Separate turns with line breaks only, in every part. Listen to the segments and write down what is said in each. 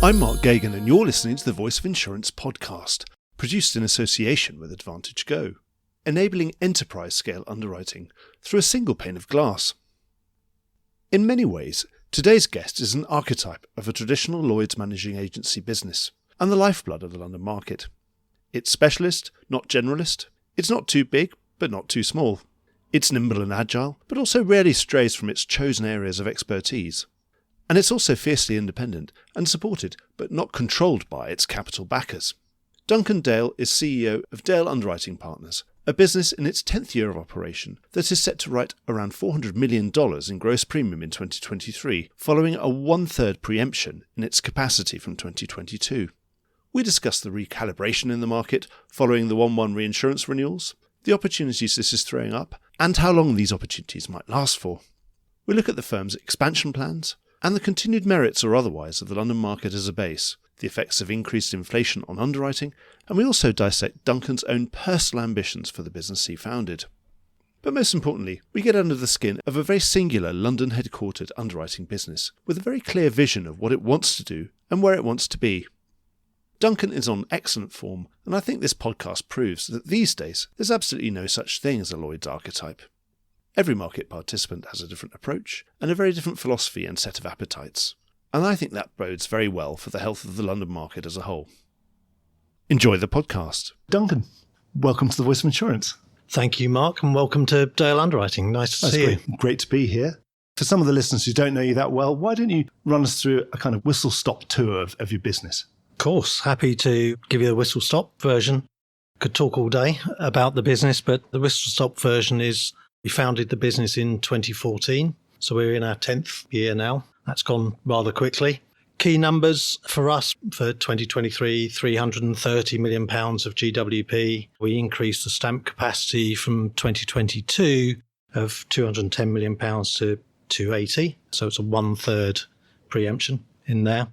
I'm Mark Gagan, and you're listening to the Voice of Insurance podcast, produced in association with Advantage Go, enabling enterprise-scale underwriting through a single pane of glass. In many ways, today's guest is an archetype of a traditional Lloyd's managing agency business and the lifeblood of the London market. It's specialist, not generalist. It's not too big, but not too small. It's nimble and agile, but also rarely strays from its chosen areas of expertise. And it's also fiercely independent and supported, but not controlled by its capital backers. Duncan Dale is CEO of Dale Underwriting Partners, a business in its 10th year of operation that is set to write around $400 million in gross premium in 2023, following a one-third pre-emption in its capacity from 2022. We discuss the recalibration in the market following the 1/1 reinsurance renewals, the opportunities this is throwing up, and how long these opportunities might last for. We look at the firm's expansion plans, and the continued merits or otherwise of the London market as a base, the effects of increased inflation on underwriting, and we also dissect Duncan's own personal ambitions for the business he founded. But most importantly, we get under the skin of a very singular London-headquartered underwriting business with a very clear vision of what it wants to do and where it wants to be. Duncan is on excellent form, and I think this podcast proves that these days there's absolutely no such thing as a Lloyd's archetype. Every market participant has a different approach and a very different philosophy and set of appetites, and I think that bodes very well for the health of the London market as a whole. Enjoy the podcast. Duncan, welcome to the Voice of Insurance.
Thank you, Mark, and welcome to Dale Underwriting. Nice to see you.
Great to be here. For some of the listeners who don't know you that well, why don't you run us through a kind of whistle-stop tour of your business?
Of course, happy to give you the whistle-stop version. Could talk all day about the business, but the whistle-stop version is we founded the business in 2014, so we're in our 10th year now. That's gone rather quickly. Key numbers for us for 2023, £330 million of GWP. We increased the stamp capacity from 2022 of £210 million to 280. So it's a one-third pre-emption in there.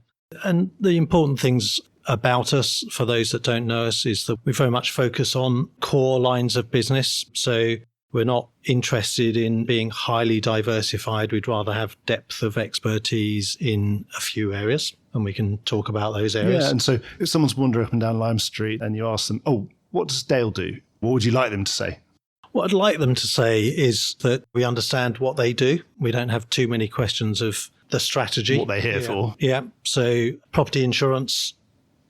And the important things about us, for those that don't know us, is that we very much focus on core lines of business. So we're not interested in being highly diversified. We'd rather have depth of expertise in a few areas, and we can talk about those areas.
Yeah, and so if someone's wandering up and down Lime Street and you ask them, what does Dale do? What would you like them to say?
What I'd like them to say is that we understand what they do. We don't have too many questions of the strategy.
What they're here for.
Yeah, so property insurance,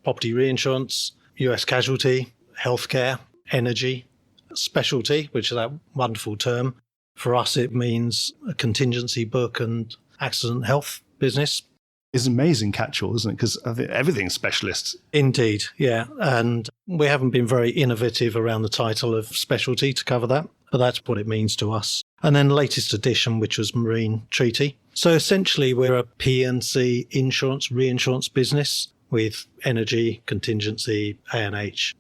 property reinsurance, US casualty, healthcare, energy, specialty, which is that wonderful term. For us, it means a contingency book and accident health business.
It's an amazing catch-all, isn't it? Because I think everything's specialists.
Indeed, yeah. And we haven't been very innovative around the title of specialty to cover that, but that's what it means to us. And then latest edition, which was marine treaty. So essentially, we're a P&C insurance, reinsurance business with energy, contingency, A&H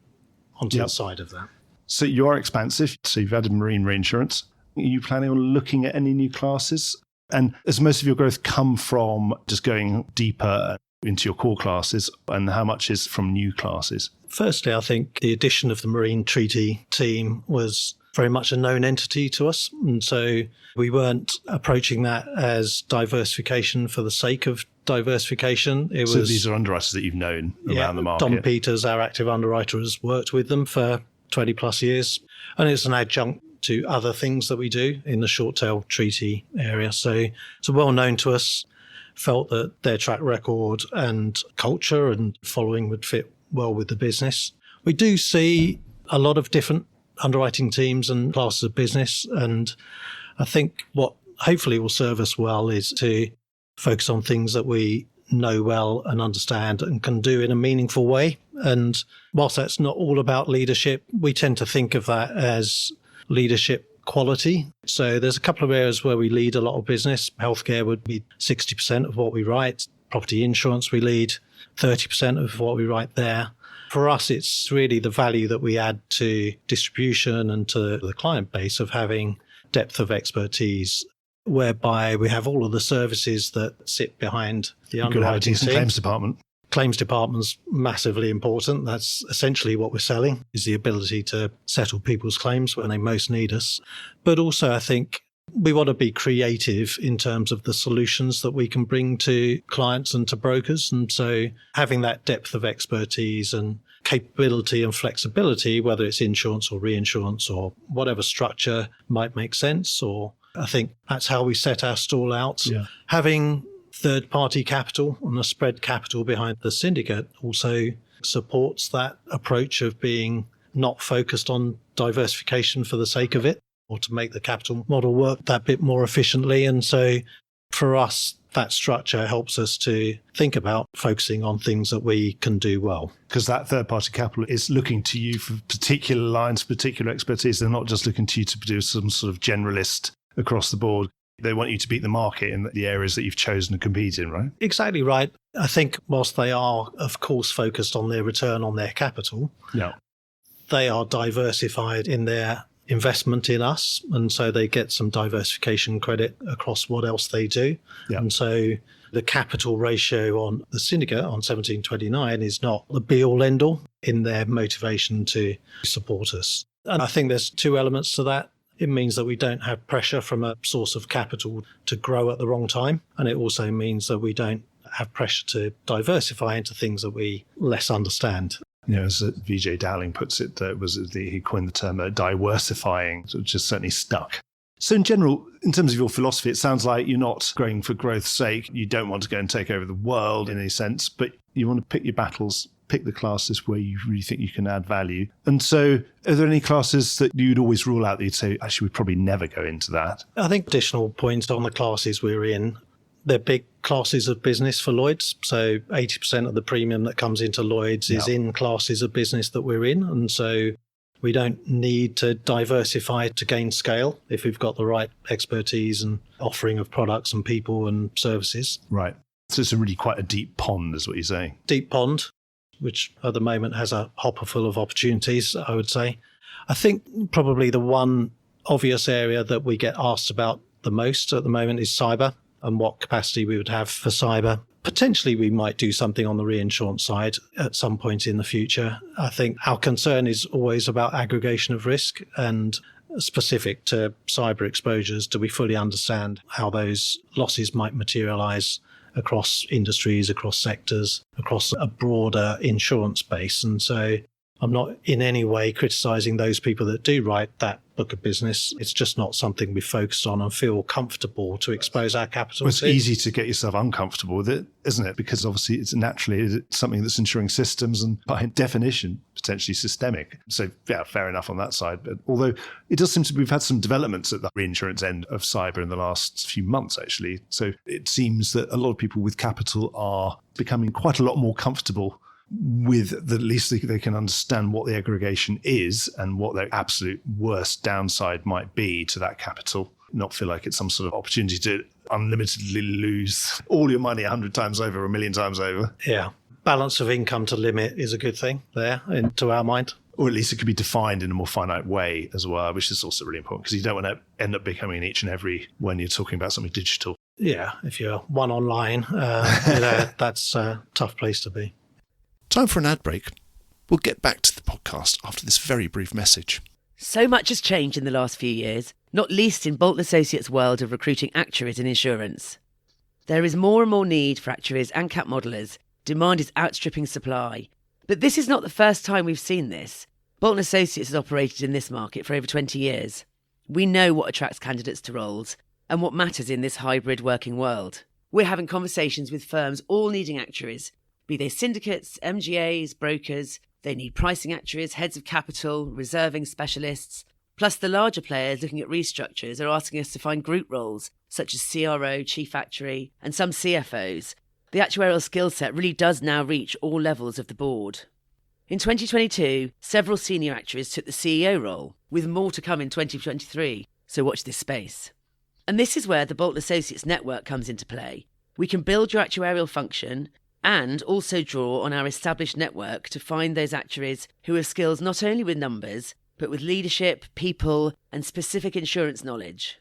onto the side of that.
So you are expansive. So you've added marine reinsurance. Are you planning on looking at any new classes? And has most of your growth come from just going deeper into your core classes, and how much is from new classes?
Firstly, I think the addition of the marine treaty team was very much a known entity to us. And so we weren't approaching that as diversification for the sake of diversification.
So these are underwriters that you've known around the market?
Dom Peters, our active underwriter, has worked with them for 20 plus years, and it's an adjunct to other things that we do in the short tail treaty area. So it's well known to us, felt that their track record and culture and following would fit well with the business. We do see a lot of different underwriting teams and classes of business, and I think what hopefully will serve us well is to focus on things that we know well and understand and can do in a meaningful way. And whilst that's not all about leadership, we tend to think of that as leadership quality. So there's a couple of areas where we lead a lot of business. Healthcare would be 60% of what we write. Property insurance, we lead 30% of what we write there. For us, it's really the value that we add to distribution and to the client base of having depth of expertise, whereby we have all of the services that sit behind the underwriting team.
Claims department.
Claims department's massively important. That's essentially what we're selling, is the ability to settle people's claims when they most need us. But also, I think We want to be creative in terms of the solutions that we can bring to clients and to brokers. And so having that depth of expertise and capability and flexibility, whether it's insurance or reinsurance or whatever structure might make sense, or I think that's how we set our stall out.
Yeah.
Having third-party capital and a spread capital behind the syndicate also supports that approach of being not focused on diversification for the sake of it, or to make the capital model work that bit more efficiently. And so for us, that structure helps us to think about focusing on things that we can do well.
Because that third-party capital is looking to you for particular lines, particular expertise. They're not just looking to you to produce some sort of generalist across the board. They want you to beat the market in the areas that you've chosen to compete in, right?
Exactly right. I think whilst they are, of course, focused on their return on their capital, they are diversified in their investment in us. And so they get some diversification credit across what else they do. Yeah. And so the capital ratio on the syndicate on 1729 is not the be-all, end-all in their motivation to support us. And I think there's two elements to that. It means that we don't have pressure from a source of capital to grow at the wrong time. And it also means that we don't have pressure to diversify into things that we less understand.
As VJ Dowling puts it, he coined the term diversifying, which is certainly stuck. So in general, in terms of your philosophy, it sounds like you're not growing for growth's sake. You don't want to go and take over the world in any sense, but you want to pick your battles, pick the classes where you really think you can add value. And so are there any classes that you'd always rule out that you'd say, actually, we'd probably never go into that?
I think additional points on the classes we're in. They're big classes of business for Lloyd's. So 80% of the premium that comes into Lloyd's is in classes of business that we're in. And so we don't need to diversify to gain scale if we've got the right expertise and offering of products and people and services.
Right. So it's really quite a deep pond, is what you're saying.
Deep pond, which at the moment has a hopper full of opportunities, I would say. I think probably the one obvious area that we get asked about the most at the moment is cyber and what capacity we would have for cyber. Potentially, we might do something on the reinsurance side at some point in the future. I think our concern is always about aggregation of risk, and specific to cyber exposures, do we fully understand how those losses might materialize across industries, across sectors, across a broader insurance base. And so I'm not in any way criticizing those people that do write that book of business. It's just not something we focus on and feel comfortable to expose our capital
to. It's
to.
easy to get yourself uncomfortable with it, isn't it? Because obviously it's something that's insuring systems and by definition, potentially systemic. So yeah, fair enough on that side. But although it does seem to be, we've had some developments at the reinsurance end of cyber in the last few months, actually. So it seems that a lot of people with capital are becoming quite a lot more comfortable with at least they can understand what the aggregation is and what their absolute worst downside might be to that capital. Not feel like it's some sort of opportunity to unlimitedly lose all your money 100 times over, or 1 million times over.
Yeah. Balance of income to limit is a good thing there, to our mind.
Or at least it could be defined in a more finite way as well, which is also really important because you don't want to end up becoming each and every when you're talking about something digital.
Yeah. If you're one online, that's a tough place to be.
Time for an ad break. We'll get back to the podcast after this very brief message.
So much has changed in the last few years, not least in Bolton Associates' world of recruiting actuaries in insurance. There is more and more need for actuaries and cap modellers. Demand is outstripping supply. But this is not the first time we've seen this. Bolton Associates has operated in this market for over 20 years. We know what attracts candidates to roles and what matters in this hybrid working world. We're having conversations with firms all needing actuaries, be they syndicates, MGAs, brokers. They need pricing actuaries, heads of capital, reserving specialists. Plus the larger players looking at restructures are asking us to find group roles, such as CRO, chief actuary, and some CFOs. The actuarial skill set really does now reach all levels of the board. In 2022, several senior actuaries took the CEO role, with more to come in 2023, so watch this space. And this is where the Bolton Associates network comes into play. We can build your actuarial function and also draw on our established network to find those actuaries who have skills not only with numbers, but with leadership, people, and specific insurance knowledge.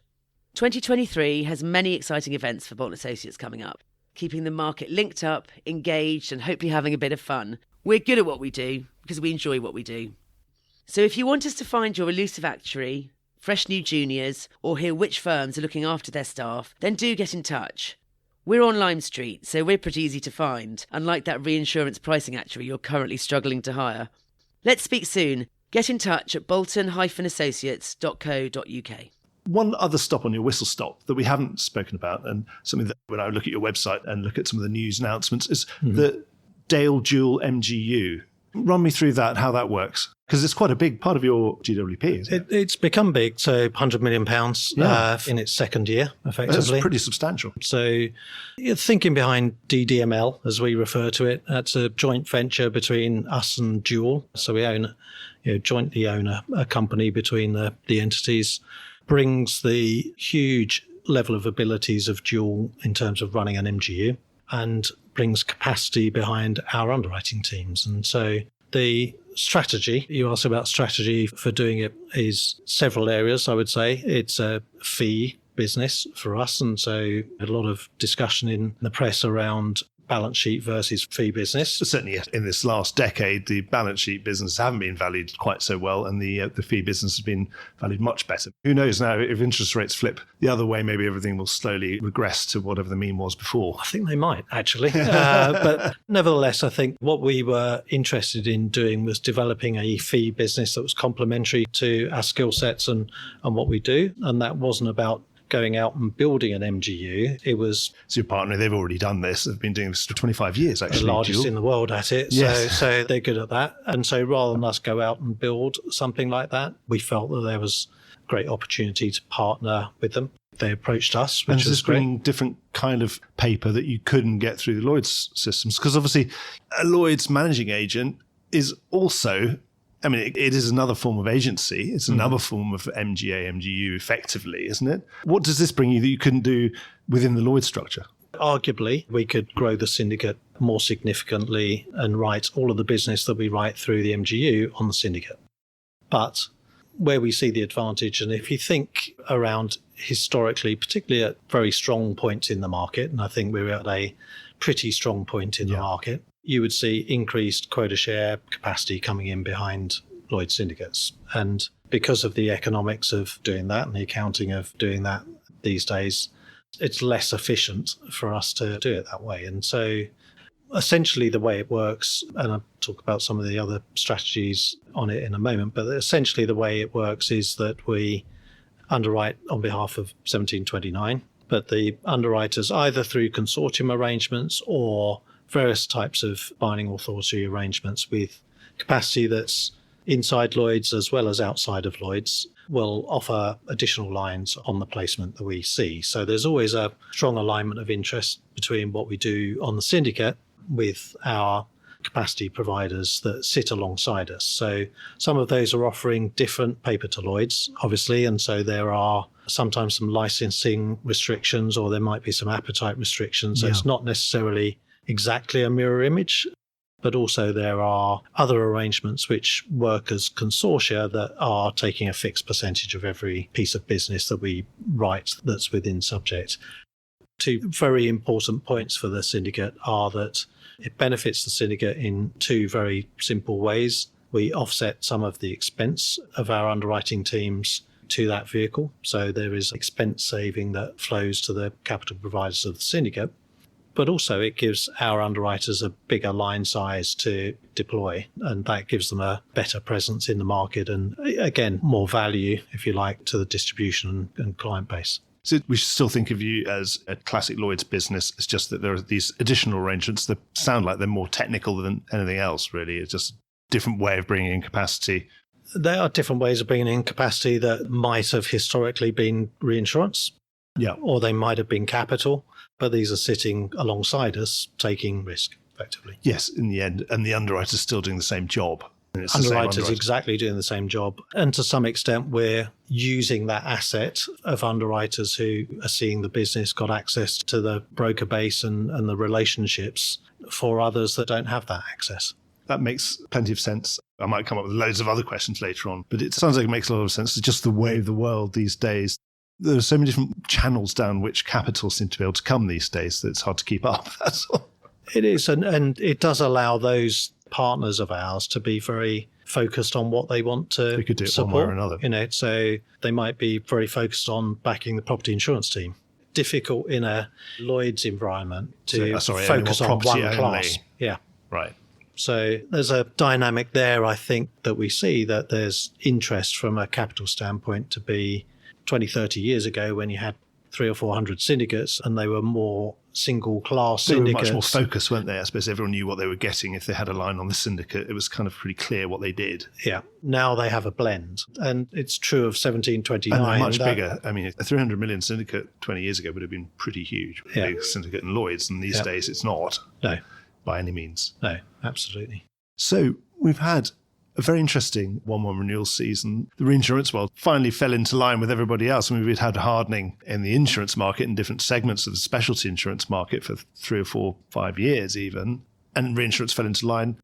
2023 has many exciting events for Bolton Associates coming up, keeping the market linked up, engaged, and hopefully having a bit of fun. We're good at what we do because we enjoy what we do. So if you want us to find your elusive actuary fresh new juniors, or hear which firms are looking after their staff, then do get in touch. We're on Lime Street, so we're pretty easy to find, unlike that reinsurance pricing actuary you're currently struggling to hire. Let's speak soon. Get in touch at bolton-associates.co.uk.
One other stop on your whistle stop that we haven't spoken about, and something that when I look at your website and look at some of the news announcements, is the Dale Dual MGU. Run me through that, how that works. Because it's quite a big part of your GWP, isn't it?
It's become big, so £100 million in its second year, effectively.
That's pretty substantial.
So you're thinking behind DDML, as we refer to it. That's a joint venture between us and Dual. So we jointly own a company between the entities. Brings the huge level of abilities of Dual in terms of running an MGU and brings capacity behind our underwriting teams. And so the strategy, you asked about strategy for doing it, is several areas, I would say. It's a fee business for us. And so a lot of discussion in the press around balance sheet versus fee business.
Certainly in this last decade, the balance sheet business haven't been valued quite so well, and the fee business has been valued much better. Who knows now, if interest rates flip the other way, maybe everything will slowly regress to whatever the mean was before.
I think they might, actually. But nevertheless, I think what we were interested in doing was developing a fee business that was complementary to our skill sets and what we do. And that wasn't about going out and building an MGU. It was...
So your partner, they've already done this. They've been doing this for 25 years, actually.
The largest in the world at it.
Yes.
So they're good at that. And so rather than us go out and build something like that, we felt that there was a great opportunity to partner with them. They approached us, which is great.
Bringing different kind of paper that you couldn't get through the Lloyd's systems. Because obviously a Lloyd's managing agent is also... I mean, it is another form of agency. It's another form of MGA, MGU, effectively, isn't it? What does this bring you that you couldn't do within the Lloyd structure?
Arguably, we could grow the syndicate more significantly and write all of the business that we write through the MGU on the syndicate. But where we see the advantage, and if you think around historically, particularly at very strong points in the market, and I think we're at a pretty strong point in the market, you would see increased quota share capacity coming in behind Lloyd syndicates. And because of the economics of doing that and the accounting of doing that these days, it's less efficient for us to do it that way. And so essentially the way it works, and I'll talk about some of the other strategies on it in a moment, but essentially the way it works is that we underwrite on behalf of 1729, but the underwriters, either through consortium arrangements or various types of binding authority arrangements with capacity that's inside Lloyd's as well as outside of Lloyd's, will offer additional lines on the placement that we see. So there's always a strong alignment of interest between what we do on the syndicate with our capacity providers that sit alongside us. So some of those are offering different paper to Lloyd's, obviously, and so there are sometimes some licensing restrictions or there might be some appetite restrictions. So it's not necessarily exactly a mirror image, but also there are other arrangements which work as consortia that are taking a fixed percentage of every piece of business that we write that's within subject. Two very important points for the syndicate are that it benefits the syndicate in two very simple ways. We offset some of the expense of our underwriting teams to that vehicle. So there is expense saving that flows to the capital providers of the syndicate. But also it gives our underwriters a bigger line size to deploy, and that gives them a better presence in the market and, again, more value, if you like, to the distribution and client base.
So we should still think of you as a classic Lloyd's business. It's just that there are these additional arrangements that sound like they're more technical than anything else, really. It's just a different way of bringing in capacity.
There are different ways of bringing in capacity that might have historically been reinsurance, or they might have been capital. But these are sitting alongside us, taking risk, effectively.
Yes, in the end. And the underwriter's still doing the same job.
Underwriters exactly doing the same job. And to some extent, we're using that asset of underwriters who are seeing the business, got access to the broker base and the relationships for others that don't have that access.
That makes plenty of sense. I might come up with loads of other questions later on, but it sounds like it makes a lot of sense. It's just the way of the world these days. There are so many different channels down which capital seem to be able to come these days that it's hard to keep up. That's all.
It is, and it does allow those partners of ours to be very focused on what they want to
They could do it
support.
one way or another.
So they might be very focused on backing the property insurance team. Difficult in a Lloyd's environment to focus on one
only.
class. Yeah.
Right.
So there's a dynamic there, I think, that we see that there's interest from a capital standpoint to be 20, 30 years ago when you had 300 or 400 syndicates and they were more single class syndicates.
They were much more focused, weren't they? I suppose everyone knew what they were getting. If they had a line on the syndicate, it was kind of pretty clear what they did.
Yeah. Now they have a blend. And it's true of 1729.
And they're much bigger. I mean, a 300 million syndicate 20 years ago would have been pretty huge.
Yeah.
Big syndicate in Lloyd's. And these days it's not.
No.
By any means.
No, absolutely.
So we've had a very interesting 1/1 renewal season. The reinsurance world finally fell into line with everybody else. I mean, we'd had hardening in the insurance market in different segments of the specialty insurance market for 3 or 4, 5 years even. And reinsurance fell into line.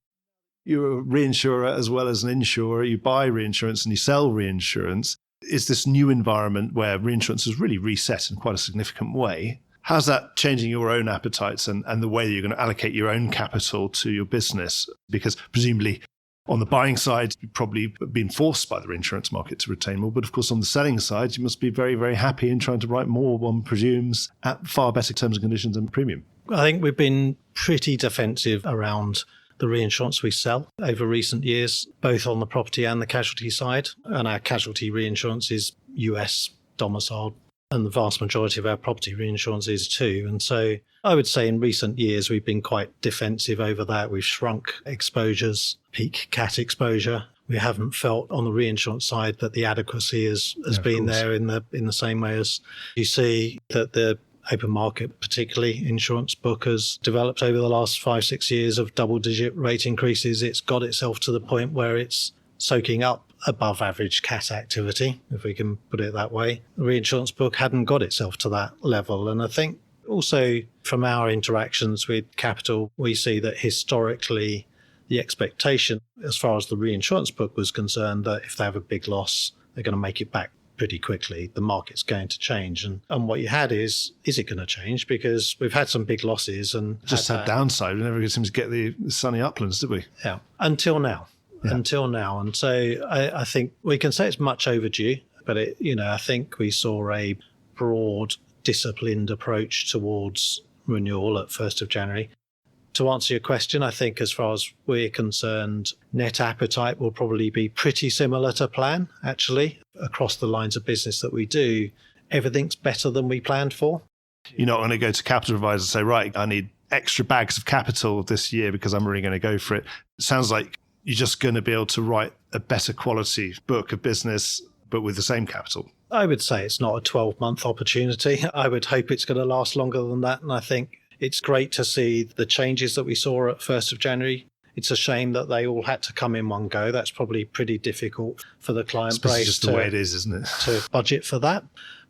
You're a reinsurer as well as an insurer. You buy reinsurance and you sell reinsurance. Is this new environment where reinsurance has really reset in quite a significant way? How's that changing your own appetites and the way you're going to allocate your own capital to your business? Because presumably on the buying side, you've probably been forced by the reinsurance market to retain more. But of course, on the selling side, you must be very, very happy in trying to write more, one presumes, at far better terms and conditions and premium.
I think we've been pretty defensive around the reinsurance we sell over recent years, both on the property and the casualty side. And our casualty reinsurance is US domiciled, and the vast majority of our property reinsurance is too. And so I would say in recent years, we've been quite defensive over that. We've shrunk exposures, peak cat exposure. We haven't felt on the reinsurance side that the adequacy has been there in the same way as you see that the open market, particularly insurance book, has developed over the last 5-6 years of double-digit rate increases. It's got itself to the point where it's soaking up above average cat activity, if we can put it that way. The reinsurance book hadn't got itself to that level. And I think also from our interactions with capital, we see that historically the expectation as far as the reinsurance book was concerned that if they have a big loss, they're going to make it back pretty quickly. The market's going to change. And what you had is it going to change? Because we've had some big losses and
just had downside. We never seem to get the sunny uplands, did we?
Yeah, until now. Until now. And so I think we can say it's much overdue, but I think we saw a broad, disciplined approach towards renewal at 1st of January. To answer your question, I think as far as we're concerned, net appetite will probably be pretty similar to plan, actually, across the lines of business that we do. Everything's better than we planned for.
You're not going to go to capital advisors and say, right, I need extra bags of capital this year because I'm really going to go for it. It sounds like you're just going to be able to write a better quality book of business, but with the same capital.
I would say it's not a 12-month opportunity. I would hope it's going to last longer than that. And I think it's great to see the changes that we saw at 1st of January. It's a shame that they all had to come in one go. That's probably pretty difficult for the client base.
It's just the way it is, isn't it?
To budget for that.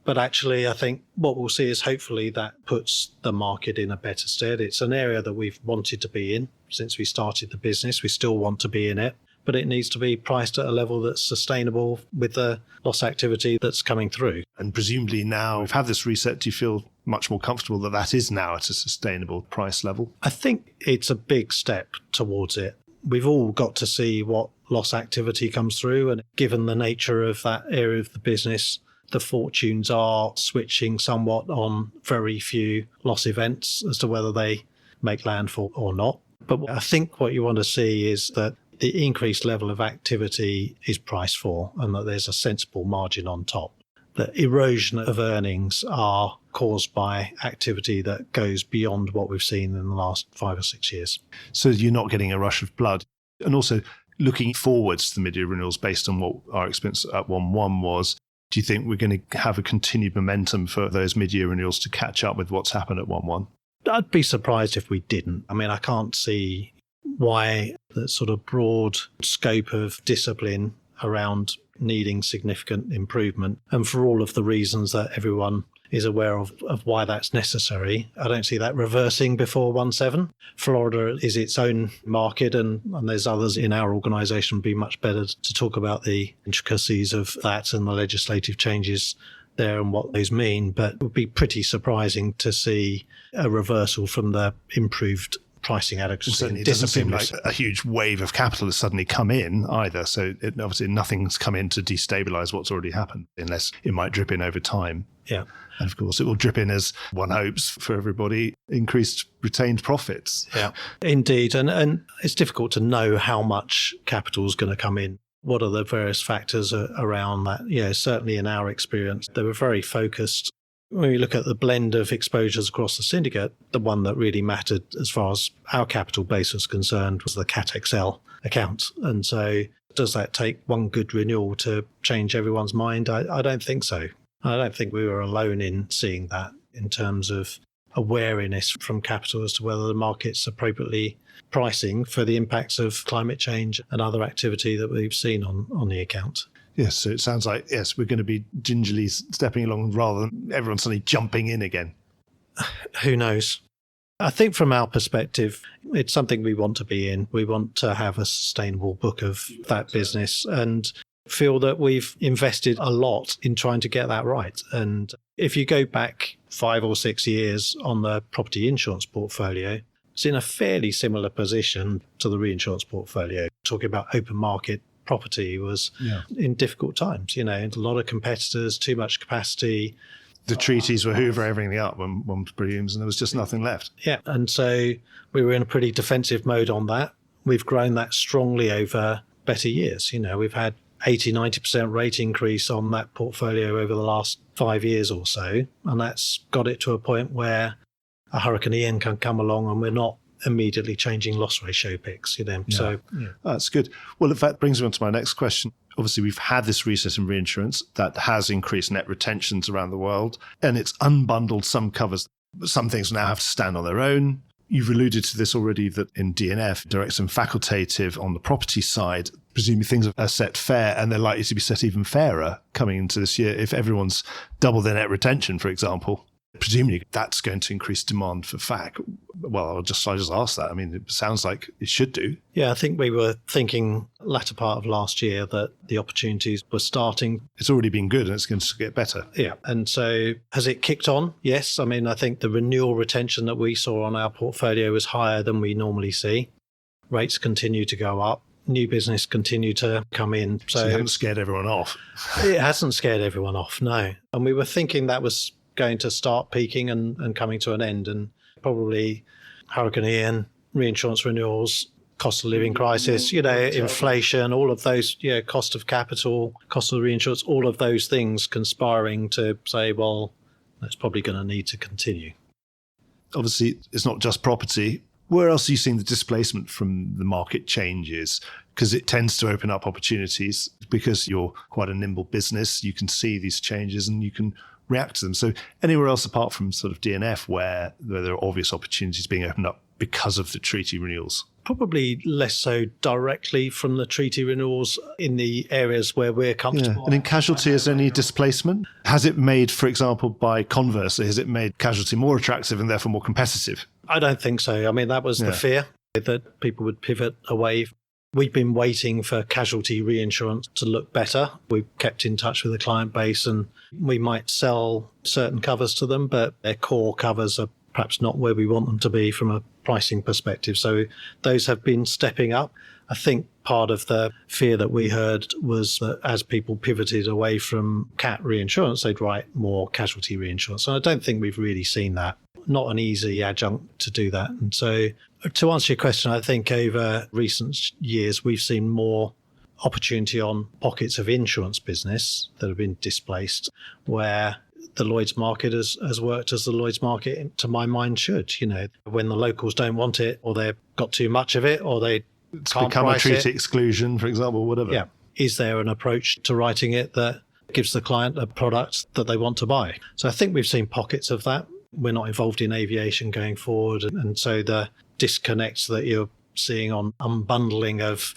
But actually, I think what we'll see is hopefully that puts the market in a better stead. It's an area that we've wanted to be in since we started the business. We still want to be in it, but it needs to be priced at a level that's sustainable with the loss activity that's coming through.
And presumably now we've had this reset, do you feel much more comfortable that that is now at a sustainable price level?
I think it's a big step towards it. We've all got to see what loss activity comes through, and given the nature of that area of the business, the fortunes are switching somewhat on very few loss events as to whether they make landfall or not. But I think what you want to see is that the increased level of activity is priced for and that there's a sensible margin on top. The erosion of earnings are caused by activity that goes beyond what we've seen in the last 5 or 6 years.
So you're not getting a rush of blood. And also looking forwards to the mid-year renewals based on what our experience at 1/1 was, do you think we're going to have a continued momentum for those mid-year renewals to catch up with what's happened at 1/1?
I'd be surprised if we didn't. I mean, I can't see why the sort of broad scope of discipline around needing significant improvement, and for all of the reasons that everyone is aware of why that's necessary, I don't see that reversing before 1/7. Florida is its own market, and there's others in our organisation would be much better to talk about the intricacies of that and the legislative changes there and what those mean. But it would be pretty surprising to see a reversal from the improved pricing adequacy.
Certainly,
and
it doesn't seem
discipline.
like a huge wave of capital has suddenly come in either. So obviously nothing's come in to destabilise what's already happened, unless it might drip in over time.
Yeah.
And of course, it will drip in, as one hopes for everybody, increased retained profits.
Yeah, indeed. And it's difficult to know how much capital is going to come in. What are the various factors around that? Yeah, certainly in our experience, they were very focused. When we look at the blend of exposures across the syndicate, the one that really mattered as far as our capital base was concerned was the Cat XL account. And so does that take one good renewal to change everyone's mind? I don't think so. I don't think we were alone in seeing that in terms of awareness from capital as to whether the market's appropriately pricing for the impacts of climate change and other activity that we've seen on the account.
Yes, so it sounds like, yes, we're going to be gingerly stepping along rather than everyone suddenly jumping in again.
Who knows? I think from our perspective, it's something we want to be in. We want to have a sustainable book of that business and feel that we've invested a lot in trying to get that right. And if you go back 5 or 6 years on the property insurance portfolio, it's in a fairly similar position to the reinsurance portfolio. Talking about open market property was in difficult times, a lot of competitors, too much capacity.
The treaties were hoover everything up on premiums, and there was just nothing left.
Yeah, and so we were in a pretty defensive mode on that. We've grown that strongly over better years. We've had 80-90% rate increase on that portfolio over the last 5 years or so. And that's got it to a point where a Hurricane Ian can come along and we're not immediately changing loss ratio picks. So
That's good. Well, in fact, brings me on to my next question. Obviously, we've had this reset in reinsurance that has increased net retentions around the world, and it's unbundled some covers. Some things now have to stand on their own. You've alluded to this already, that in DNF, direct and facultative on the property side, presumably things are set fair, and they're likely to be set even fairer coming into this year. If everyone's double their net retention, for example, presumably that's going to increase demand for FAC. Well, I just asked that. I mean, it sounds like it should do.
Yeah, I think we were thinking latter part of last year that the opportunities were starting.
It's already been good and it's going to get better.
Yeah. And so has it kicked on? Yes. I mean, I think the renewal retention that we saw on our portfolio was higher than we normally see. Rates continue to go up. New business continue to come in.
So you haven't scared everyone off.
It hasn't scared everyone off, no. And we were thinking that was going to start peaking and coming to an end. And probably Hurricane Ian, reinsurance renewals, cost of living crisis, inflation, all of those, cost of capital, cost of the reinsurance, all of those things conspiring to say, well, that's probably going to need to continue.
Obviously, it's not just property. Where else are you seeing the displacement from the market changes? Because it tends to open up opportunities. Because you're quite a nimble business, you can see these changes and you can react to them. So anywhere else apart from sort of DNF where there are obvious opportunities being opened up because of the treaty renewals?
Probably less so directly from the treaty renewals in the areas where we're comfortable.
Yeah. And in casualty, is there any displacement? Has it made, for example, by conversely, has it made casualty more attractive and therefore more competitive?
I don't think so. I mean, that was the fear, that people would pivot away. We've been waiting for casualty reinsurance to look better. We've kept in touch with the client base and we might sell certain covers to them, but their core covers are perhaps not where we want them to be from a pricing perspective. So those have been stepping up. I think part of the fear that we heard was that as people pivoted away from cat reinsurance, they'd write more casualty reinsurance. And I don't think we've really seen that. Not an easy adjunct to do that. And so to answer your question, I think over recent years, we've seen more opportunity on pockets of insurance business that have been displaced, where the Lloyd's market has worked as the Lloyd's market, to my mind, should. When the locals don't want it, or they've got too much of it, or they
it's
can't
become a
price
treaty
it.
Exclusion, for example, whatever.
Yeah. Is there an approach to writing it that gives the client a product that they want to buy? So I think we've seen pockets of that. We're not involved in aviation going forward. And so the disconnects that you're seeing on unbundling of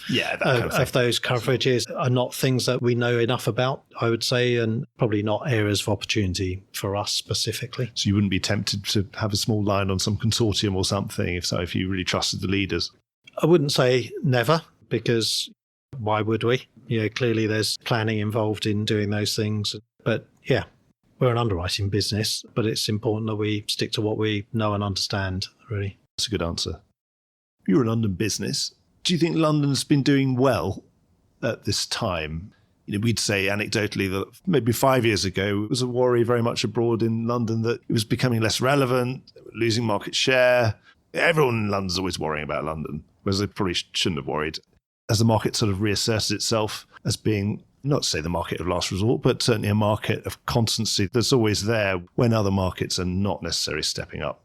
those coverages are not things that we know enough about, I would say, and probably not areas of opportunity for us specifically.
So you wouldn't be tempted to have a small line on some consortium or something, if you really trusted the leaders?
I wouldn't say never, because why would we? Clearly there's planning involved in doing those things. But yeah, we're an underwriting business, but it's important that we stick to what we know and understand, really.
That's a good answer. You're a London business. Do you think London's been doing well at this time? We'd say anecdotally that maybe 5 years ago, it was a worry very much abroad in London that it was becoming less relevant, losing market share. Everyone in London's always worrying about London, whereas they probably shouldn't have worried. As the market sort of reasserted itself as being, not to say the market of last resort, but certainly a market of constancy that's always there when other markets are not necessarily stepping up.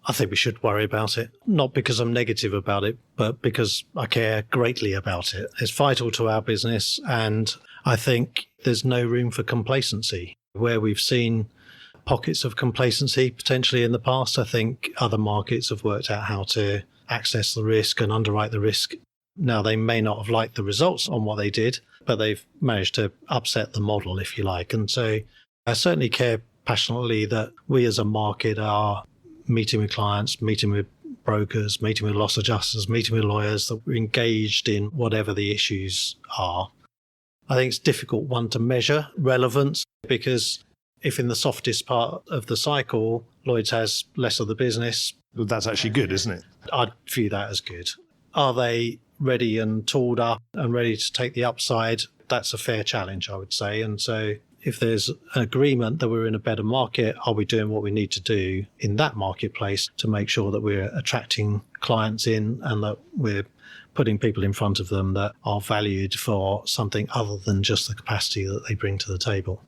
I think we should worry about it, not because I'm negative about it, but because I care greatly about it. It's vital to our business, and I think there's no room for complacency. Where we've seen pockets of complacency potentially in the past, I think other markets have worked out how to access the risk and underwrite the risk. Now, they may not have liked the results on what they did, but they've managed to upset the model, if you like. And so I certainly care passionately that we as a market are meeting with clients, meeting with brokers, meeting with loss adjusters, meeting with lawyers, that we're engaged in whatever the issues are. I think it's a difficult one to measure relevance, because if in the softest part of the cycle, Lloyd's has less of the business.
Well, that's actually good, isn't it?
I'd view that as good. Are they ready and tooled up and ready to take the upside? That's a fair challenge, I would say. And so if there's an agreement that we're in a better market, are we doing what we need to do in that marketplace to make sure that we're attracting clients in and that we're putting people in front of them that are valued for something other than just the capacity that they bring to the table?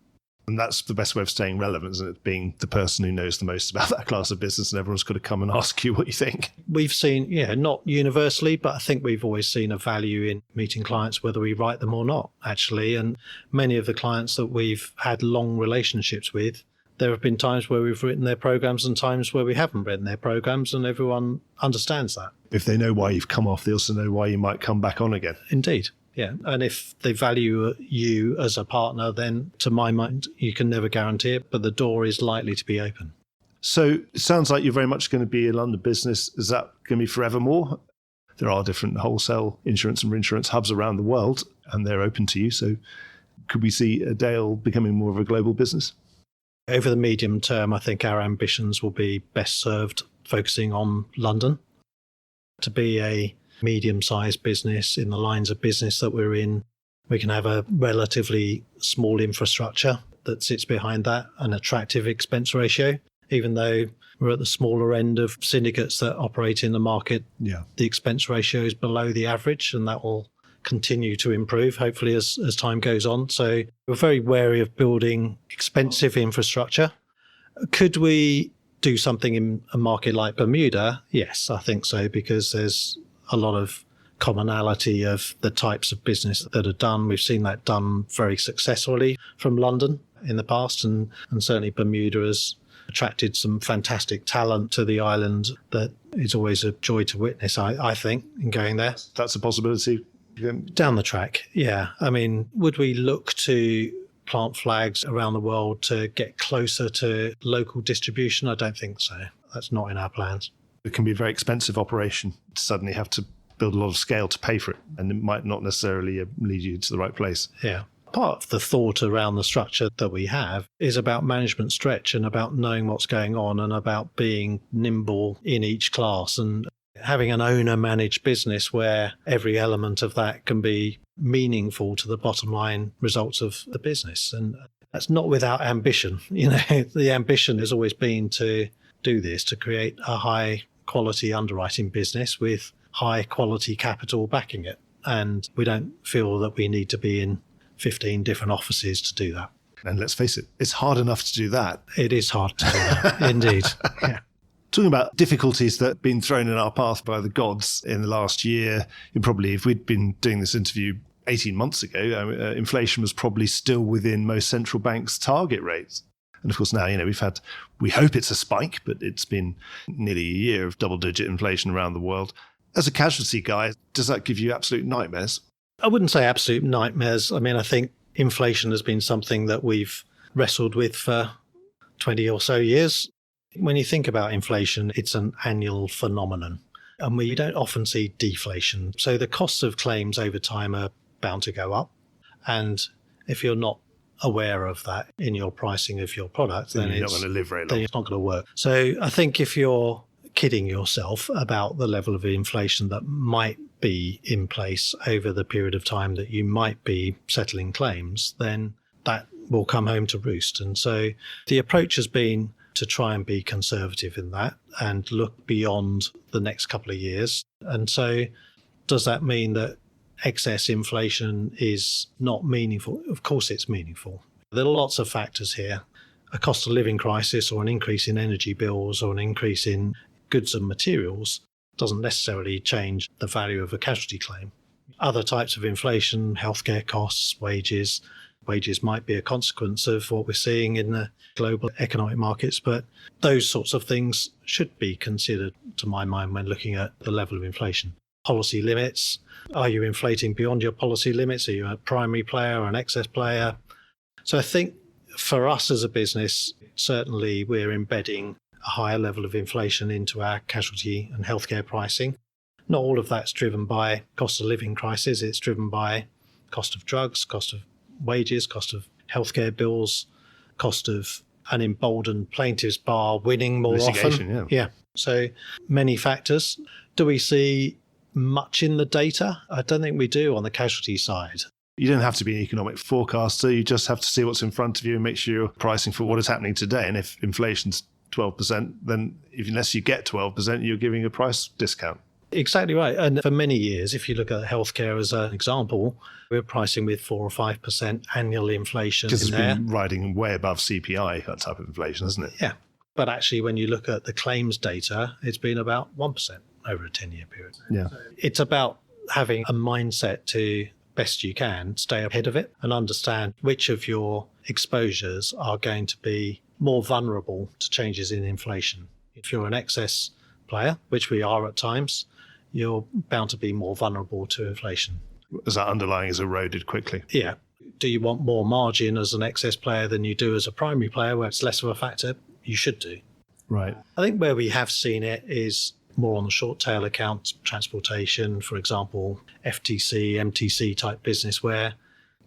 And that's the best way of staying relevant, isn't it? Being the person who knows the most about that class of business, and everyone's got to come and ask you what you think.
We've seen, not universally, but I think we've always seen a value in meeting clients, whether we write them or not, actually. And many of the clients that we've had long relationships with, there have been times where we've written their programs and times where we haven't written their programs, and everyone understands that.
If they know why you've come off, they also know why you might come back on again.
Indeed. Yeah. And if they value you as a partner, then to my mind, you can never guarantee it, but the door is likely to be open.
So it sounds like you're very much going to be a London business. Is that going to be forevermore? There are different wholesale insurance and reinsurance hubs around the world, and they're open to you. So could we see Dale becoming more of a global business?
Over the medium term, I think our ambitions will be best served focusing on London. To be a medium-sized business in the lines of business that we're in, we can have a relatively small infrastructure that sits behind that, an attractive expense ratio. Even though we're at the smaller end of syndicates that operate in the market, the expense ratio is below the average, and that will continue to improve, hopefully, as time goes on. So we're very wary of building expensive infrastructure. Could we do something in a market like Bermuda? Yes, I think so, because there's a lot of commonality of the types of business that are done. We've seen that done very successfully from London in the past, and certainly Bermuda has attracted some fantastic talent to the island that is always a joy to witness, I think, in going there.
That's a possibility.
Down the track, yeah. I mean, would we look to plant flags around the world to get closer to local distribution? I don't think so. That's not in our plans.
It can be a very expensive operation to suddenly have to build a lot of scale to pay for it, and it might not necessarily lead you to the right place.
Yeah. Part of the thought around the structure that we have is about management stretch and about knowing what's going on and about being nimble in each class and having an owner-managed business where every element of that can be meaningful to the bottom line results of the business. And that's not without ambition. The ambition has always been to do this, to create a high-quality underwriting business with high-quality capital backing it. And we don't feel that we need to be in 15 different offices to do that.
And let's face it, it's hard enough to do that.
It is hard to do that, indeed. Yeah.
Talking about difficulties that have been thrown in our path by the gods in the last year, if we'd been doing this interview 18 months ago, inflation was probably still within most central banks' target rates. And of course now, we hope it's a spike, but it's been nearly a year of double-digit inflation around the world. As a casualty guy, does that give you absolute nightmares?
I wouldn't say absolute nightmares. I mean, I think inflation has been something that we've wrestled with for 20 or so years. When you think about inflation, it's an annual phenomenon, and we don't often see deflation. So the costs of claims over time are bound to go up. And if you're not aware of that in your pricing of your product, then
you're not going to live very long.
Then it's not going to work. So I think if you're kidding yourself about the level of inflation that might be in place over the period of time that you might be settling claims, then that will come home to roost. And so the approach has been to try and be conservative in that and look beyond the next couple of years. And so does that mean that excess inflation is not meaningful? Of course it's meaningful. There are lots of factors here. A cost of living crisis or an increase in energy bills or an increase in goods and materials doesn't necessarily change the value of a casualty claim. Other types of inflation, healthcare costs, wages might be a consequence of what we're seeing in the global economic markets, but those sorts of things should be considered, to my mind, when looking at the level of inflation. Policy limits. Are you inflating beyond your policy limits? Are you a primary player or an excess player? So I think for us as a business, certainly we're embedding a higher level of inflation into our casualty and healthcare pricing. Not all of that's driven by cost of living crisis. It's driven by cost of drugs, cost of wages, cost of healthcare bills, cost of an emboldened plaintiff's bar winning more often. Yeah. So many factors. Do we see much in the data? I don't think we do on the casualty side.
You don't have to be an economic forecaster. You just have to see what's in front of you and make sure you're pricing for what is happening today. And if inflation's 12%, then unless you get 12%, you're giving a price discount.
Exactly right. And for many years, if you look at healthcare as an example, we're pricing with 4 or 5% annual inflation.
Because it's been riding way above CPI, that type of inflation, hasn't it?
Yeah. But actually, when you look at the claims data, it's been about 1% over a 10-year period.
Yeah.
It's about having a mindset to, best you can, stay ahead of it and understand which of your exposures are going to be more vulnerable to changes in inflation. If you're an excess player, which we are at times, you're bound to be more vulnerable to inflation.
As that underlying is eroded quickly.
Yeah. Do you want more margin as an excess player than you do as a primary player where it's less of a factor? You should do.
Right.
I think where we have seen it is more on the short tail accounts, transportation, for example, FTC, MTC type business, where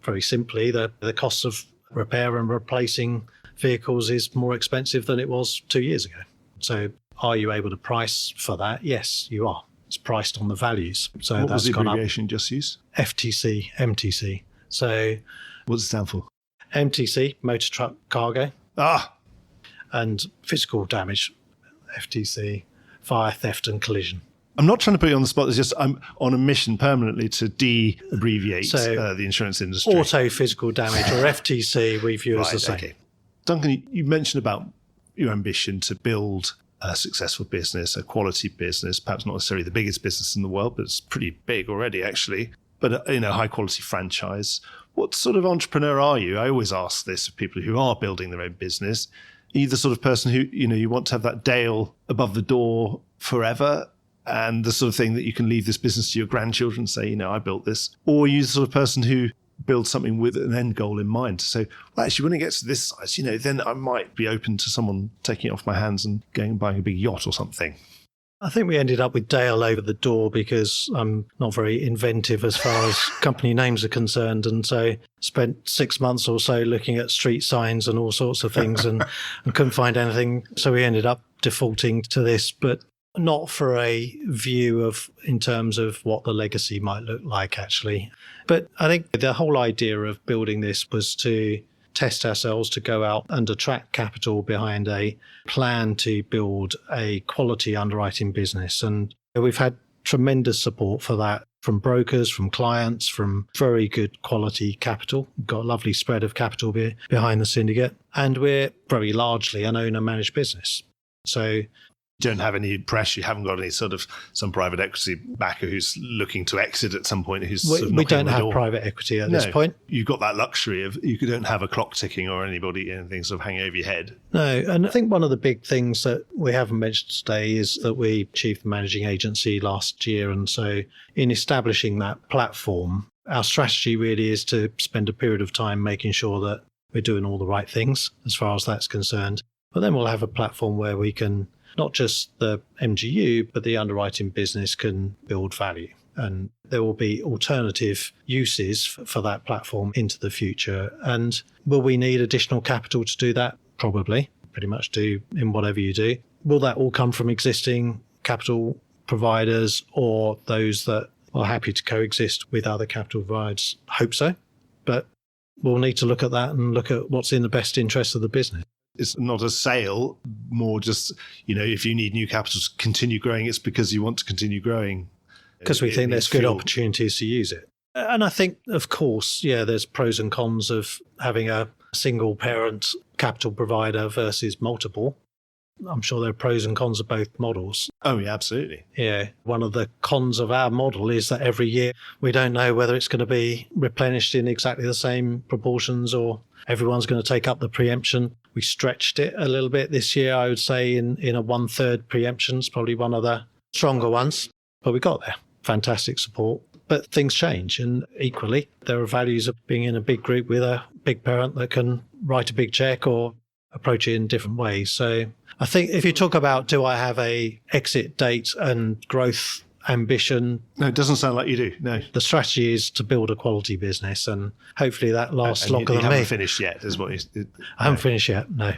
very simply the cost of repair and replacing vehicles is more expensive than it was 2 years ago. So are you able to price for that? Yes, you are. It's priced on the values. So
what
that's
was the
gone
abbreviation
up.
just used?
FTC, MTC. So
what does it stand for?
MTC, motor truck cargo.
Ah!
And physical damage, FTC, fire, theft and collision.
I'm not trying to put you on the spot. It's just I'm on a mission permanently to de-abbreviate the insurance industry.
Auto physical damage, or FTC, we view as the same.
Okay. Duncan, you mentioned about your ambition to build a successful business, a quality business, perhaps not necessarily the biggest business in the world, but it's pretty big already, actually. But a high quality franchise. What sort of entrepreneur are you? I always ask this of people who are building their own business. Are you the sort of person who, you want to have that Dale above the door forever and the sort of thing that you can leave this business to your grandchildren and say, I built this? Or are you the sort of person who builds something with an end goal in mind to say, well, actually, when it gets to this size, then I might be open to someone taking it off my hands and going and buying a big yacht or something?
I think we ended up with Dale over the door because I'm not very inventive as far as company names are concerned. And so spent 6 months or so looking at street signs and all sorts of things and couldn't find anything. So we ended up defaulting to this, but not for a view of in terms of what the legacy might look like, actually. But I think the whole idea of building this was to test ourselves, to go out and attract capital behind a plan to build a quality underwriting business. And we've had tremendous support for that from brokers, from clients, from very good quality capital. We've got a lovely spread of capital behind the syndicate. And we're very largely an owner-managed business. So
you don't have any pressure. You haven't got any sort of some private equity backer who's looking to exit at some point.
We don't have private equity at this point.
You've got that luxury of you don't have a clock ticking or anything sort of hanging over your head.
No, and I think one of the big things that we haven't mentioned today is that we achieved the managing agency last year. And so in establishing that platform, our strategy really is to spend a period of time making sure that we're doing all the right things as far as that's concerned. But then we'll have a platform where we can not just the MGU, but the underwriting business can build value. And there will be alternative uses for that platform into the future. And will we need additional capital to do that? Probably. Pretty much do in whatever you do. Will that all come from existing capital providers or those that are happy to coexist with other capital providers? Hope so. But we'll need to look at that and look at what's in the best interest of the business.
It's not a sale, more just, if you need new capital to continue growing, it's because you want to continue growing.
Because we think there's good opportunities to use it. And I think, of course, there's pros and cons of having a single parent capital provider versus multiple. I'm sure there are pros and cons of both models.
Oh, yeah, absolutely.
Yeah. One of the cons of our model is that every year we don't know whether it's going to be replenished in exactly the same proportions or everyone's going to take up the pre-emption. We stretched it a little bit this year, I would say, in a 1/3 pre-emption. It's probably one of the stronger ones, but we got there. Fantastic support. But things change, and equally, there are values of being in a big group with a big parent that can write a big check or approach it in different ways. So I think if you talk about, do I have a exit date and growth ambition?
No, it doesn't sound like you do, no.
The strategy is to build a quality business, and hopefully that lasts longer than me.
You haven't finished yet, is what you...
I haven't finished yet, no.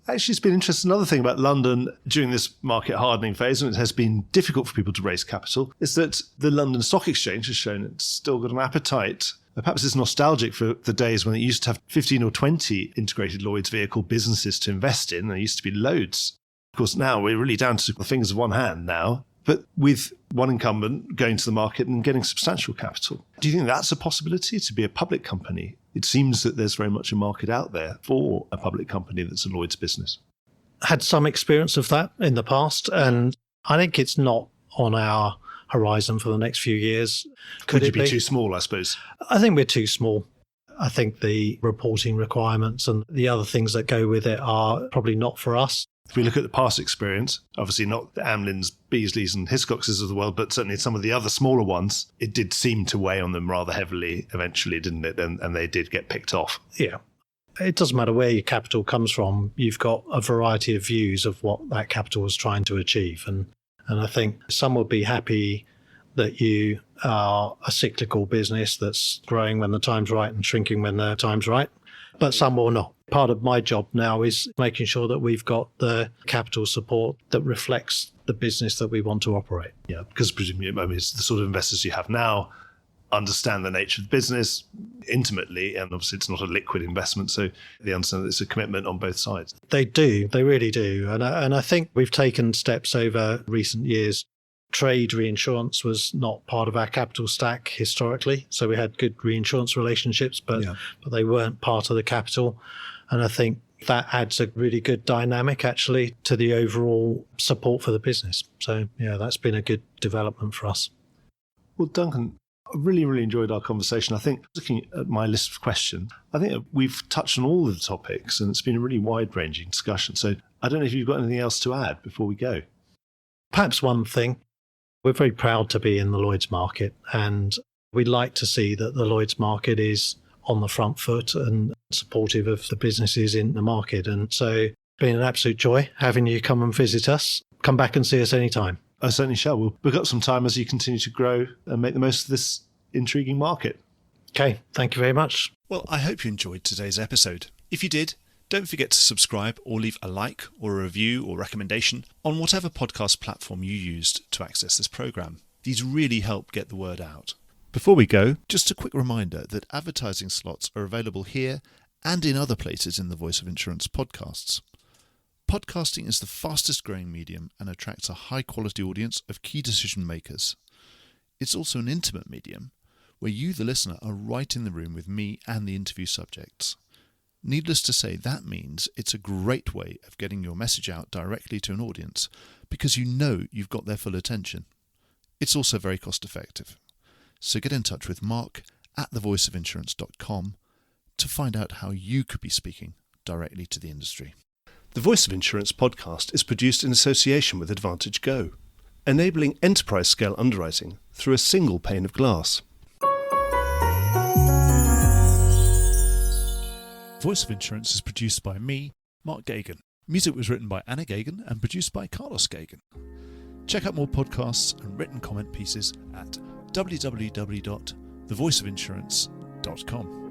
Actually, it's been interesting. Another thing about London during this market hardening phase, and it has been difficult for people to raise capital, is that the London Stock Exchange has shown it's still got an appetite. Perhaps it's nostalgic for the days when it used to have 15 or 20 integrated Lloyd's vehicle businesses to invest in. There used to be loads. Of course, now we're really down to the fingers of one hand now, but with one incumbent going to the market and getting substantial capital. Do you think that's a possibility to be a public company? It seems that there's very much a market out there for a public company that's a Lloyd's business.
Had some experience of that in the past, and I think it's not on our horizon for the next few years.
Could you be too small, I suppose?
I think we're too small. I think the reporting requirements and the other things that go with it are probably not for us.
If we look at the past experience, obviously not the Amlins, Beasleys and Hiscoxes of the world, but certainly some of the other smaller ones, it did seem to weigh on them rather heavily eventually, didn't it? And they did get picked off.
Yeah. It doesn't matter where your capital comes from. You've got a variety of views of what that capital is trying to achieve. And I think some would be happy that you are a cyclical business that's growing when the time's right and shrinking when the time's right, but some will not. Part of my job now is making sure that we've got the capital support that reflects the business that we want to operate.
Yeah, because presumably it's the sort of investors you have now understand the nature of the business intimately, and obviously it's not a liquid investment, so they understand that it's a commitment on both sides.
They do, they really do. And I think we've taken steps over recent years. Trade reinsurance was not part of our capital stack historically, so we had good reinsurance relationships, but they weren't part of the capital. And I think that adds a really good dynamic actually to the overall support for the business. So that's been a good development for us.
Well, Duncan, I really, really enjoyed our conversation. I think looking at my list of questions, I think we've touched on all of the topics and it's been a really wide-ranging discussion. So I don't know if you've got anything else to add before we go.
Perhaps one thing. We're very proud to be in the Lloyd's market, and we'd like to see that the Lloyd's market is on the front foot and supportive of the businesses in the market. And so it's been an absolute joy having you come and visit us. Come back and see us anytime.
I certainly shall. We'll book up some time as you continue to grow and make the most of this intriguing market.
Okay, thank you very much.
Well, I hope you enjoyed today's episode. If you did, don't forget to subscribe or leave a like or a review or recommendation on whatever podcast platform you used to access this programme. These really help get the word out. Before we go, just a quick reminder that advertising slots are available here and in other places in the Voice of Insurance podcasts. Podcasting is the fastest growing medium and attracts a high quality audience of key decision makers. It's also an intimate medium where you, the listener, are right in the room with me and the interview subjects. Needless to say, that means it's a great way of getting your message out directly to an audience because you know you've got their full attention. It's also very cost effective. So get in touch with Mark at thevoiceofinsurance.com to find out how you could be speaking directly to the industry. The Voice of Insurance podcast is produced in association with Advantage Go, enabling enterprise-scale underwriting through a single pane of glass. Voice of Insurance is produced by me, Mark Gagan. Music was written by Anna Gagan and produced by Carlos Gagan. Check out more podcasts and written comment pieces at www.thevoiceofinsurance.com.